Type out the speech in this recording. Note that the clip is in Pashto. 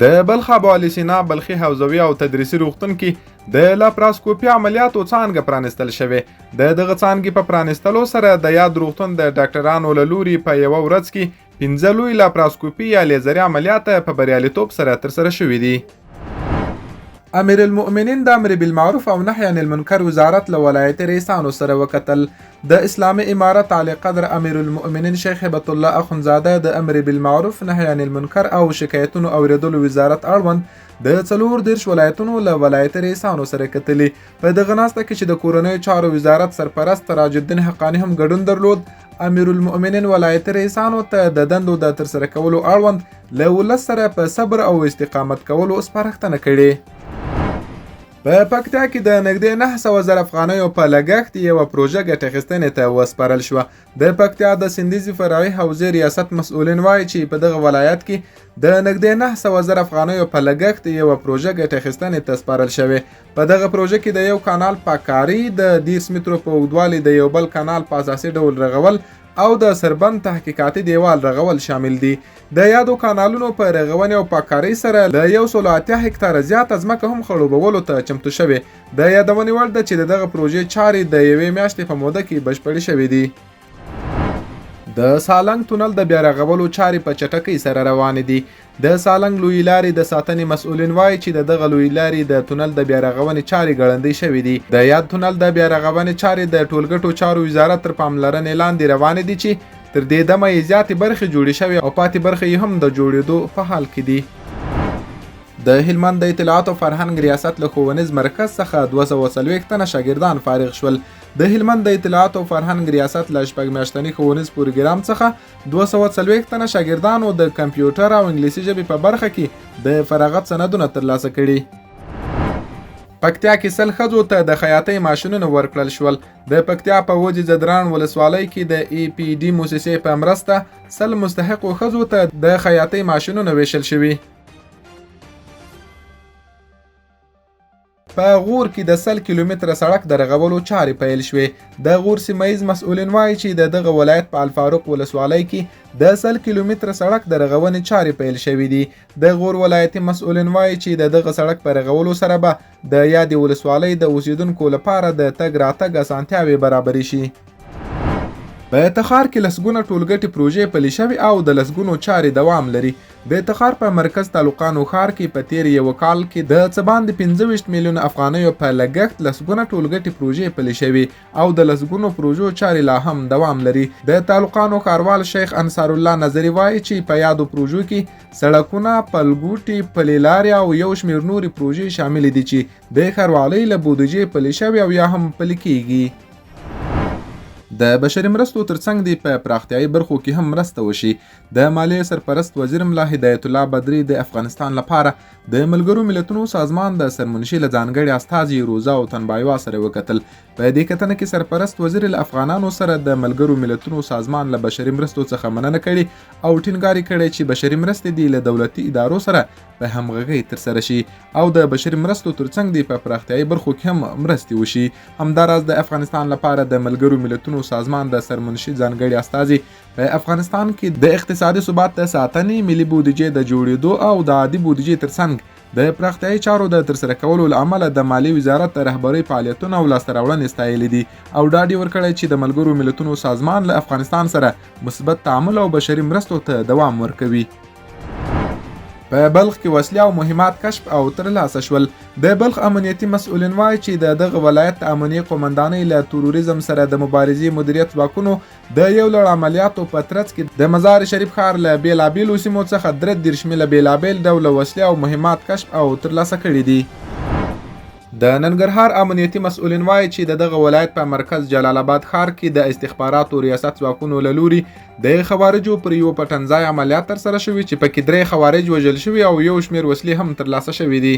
د بلخ ابو علي سینا بلخي حوزوي او تدریسي روغتون کې د لاپراسکوپي عملیاتو څانګه پرانستل شوې. د دغه څانګې په پرانستلو سره د یاد روغتون د ډاکټرانو له لوري په یوه ورځ کې 15 لوی لاپراسکوپي یا لیزري عملیات په بریالیتوب سره ترسره شوي دي. امیر المؤمنین د امر بالمعروف او نهی عن المنکر وزارت له ولایت ریسانو سره وکتل. د اسلامي امارت عالی قدر امیر المؤمنین شیخ هبت الله اخونزاده د امر بالمعروف نهی عن المنکر او شکایتونو اوریدلو وزارت اړوند د 14 ولایتونو له ولایت ریسانو سره کتلی. په دغه ناسته کې چې د کورنیو چارو وزارت سرپرست تراج الدین حقانی هم ګډون درلود، امیر المؤمنین ولایت ریسانو ته د دندو د ترسره کولو اړوند له ولس سره په صبر او استقامت کولو سپارښتنه کړې. په پکتیا کې د نږدې 900,000 افغانیو په لګښت یوه پروژه ګټه اخیستنې ته وسپارل شوه. د پکتیا د سندیزي فرعي حوزې ریاست مسؤلین وایي چې په دغه ولایت کې د نږدې 900,000 افغانیو په لګښت یوه پروژه ګټه اخیستنې ته سپارل شوې. په دغه پروژه کې د یو کانال پاککاري، د 10 مترو په اوږدوالي د یو بل کانال په اساسي ډول رغول او د سربند تحقیقاتي دیوال رغول شامل دي. د یادو کانالونو په رغونې او پاککارۍ سره له 180 هکتاره زیاته ځمکه هم خړوبولو ته چمتو شوې. د یادونې وړ ده چې د دغه پروژې چارې د یوې میاشتې په موده کې بشپړې شوې دي. د سالنګ تونل د بیا رغولو چارې په چټکۍ سره روانې دي. د سالنګ لوی لارې د ساتنې مسؤلین وایي چې د دغه لوی لارې د تونل د بیا رغونې چارې ګړندۍ شوې دي. د یاد تونل د بیا رغونې چارې د ټولګټو چارو وزارت تر پاملرنې لاندې روانې دي چې تر دې دمه یې زیاتې برخې جوړې شوې او پاتې برخې یې هم د جوړېدو په حال کې دي. د هلمند د اطلاعات او فرهنګ ریاست له ښوونیز مرکز څخه 240 تنه شاګردان فارغ شول. د هلمند د اطلاعات او فرهنګ ریاست له 6 میاشتني ښوونیز پروګرام څخه 240 تنه شاګردانو د کمپیوټر او انګلیسي ژبې په برخه کې د فراغت سندونه ترلاسه کړي. پکتیا کې 100 ښځو ته د خیاطۍ ماشینونه ورکړل شول. د پکتیا په وجه زدران ولسوالۍ کې د ای پی ډي موسسې په مرسته 100 مستحقو ښځو ته د خیاطۍ ماشینونه ویشل شوي. په غور کې د 100 کیلومتره سړک د رغولو چارې پیل شوې. د غور سیمه ییز مسؤلین وایي چې د دغه ولایت په الفاروق ولسوالۍ کې د 100 کیلومتره سړک د رغونې چارې پیل شوې دي. د غور ولایتي مسؤلین وایي چې د دغه سړک په رغولو سره به د یادې ولسوالۍ د اوسیدونکو لپاره د تګ راتګ اسانتیاوې برابرې شي. په تخار کې لسګونه ټولګټې پروژې پلي شوي او د لسګونو چارې دوام لري. د تخار په مرکز تعلقانو ښار کې په تیر یو کال کې د څه باندې 25 میلیونه افغانیو په لګښت لسګونه ټولګټې پروژې پلي شوي او د لسګونو پروژو چارې لا هم دوام لري. د تعلقانو ښاروال شیخ انصار الله نظري وایي چې په یادو پروژو کې سړکونه، پلګوټي، پلې لارې او یو شمېر نورې پروژې شامل دي چې د ښاروالۍ له بودیجې پلي شوي او یا هم پلي کیږي. د بشري مرستو ترڅنګ دی په پراختیایي برخو کې هم مرسته وشي. د مالیې سرپرست وزیر ملا هدایت الله بدري د افغانستان لپاره د ملګرو ملتونو سازمان د سرمنشي له ځانګړي استازي روزا او تنبایوا سره وکتل. په دې کتنه کې سرپرست وزیر له افغانانو سره د ملګرو ملتونو سازمان له بشري مرستو څخه مننه کړې او ټینګار کړی چې بشري مرستې دی له دولتي ادارو سره په همغږۍ ترسره شي او د بشري مرستو ترڅنګ دی په پراختیایي برخو کې هم مرستې وشي. همداراز د افغانستان لپاره د ملګرو ملتونو سازمان د سرمنشي ځانګړي استازي په افغانستان کې د اقتصادي ثبات د ساتنې، ملي بودیجې د جوړېدو او د عادي بودیجې ترڅنګ د پراختیایي چارو د ترسره کولو له امله د مالیې وزارت د رهبرۍ فعالیتونه او لاسته راوړنې ستایلې دي او ډاډ یې ورکړی چې د ملګرو ملتونو سازمان له افغانستان سره مثبت تعامل او بشري مرستو ته دوام ورکوي. په بلخ کې وسلې او مهمات کشف او ترلاسه شول. د بلخ امنیتي مسؤلین وایي چې د دغه ولایت امنیه قومندانۍ له تروریزم سره د مبارزې مدیریت ځواکونو د یو لړ عملیاتو په ترڅ کې د مزار شریف ښار له بېلابېلو سیمو څخه 33 میله بېلابېل ډوله وسلې او مهمات کشف او ترلاسه کړي دي. د ننګرهار امنیتي مسؤلین وایي چې د دغه ولایت په مرکز جلال آباد ښار کې د استخباراتو ریاست ځواکونو له لوري د خوارجو پر یو پټنځای عملیات ترسره شوي چې پکې 3 خوارج وژل شوي او یو شمېر وسلې هم ترلاسه شوي دي.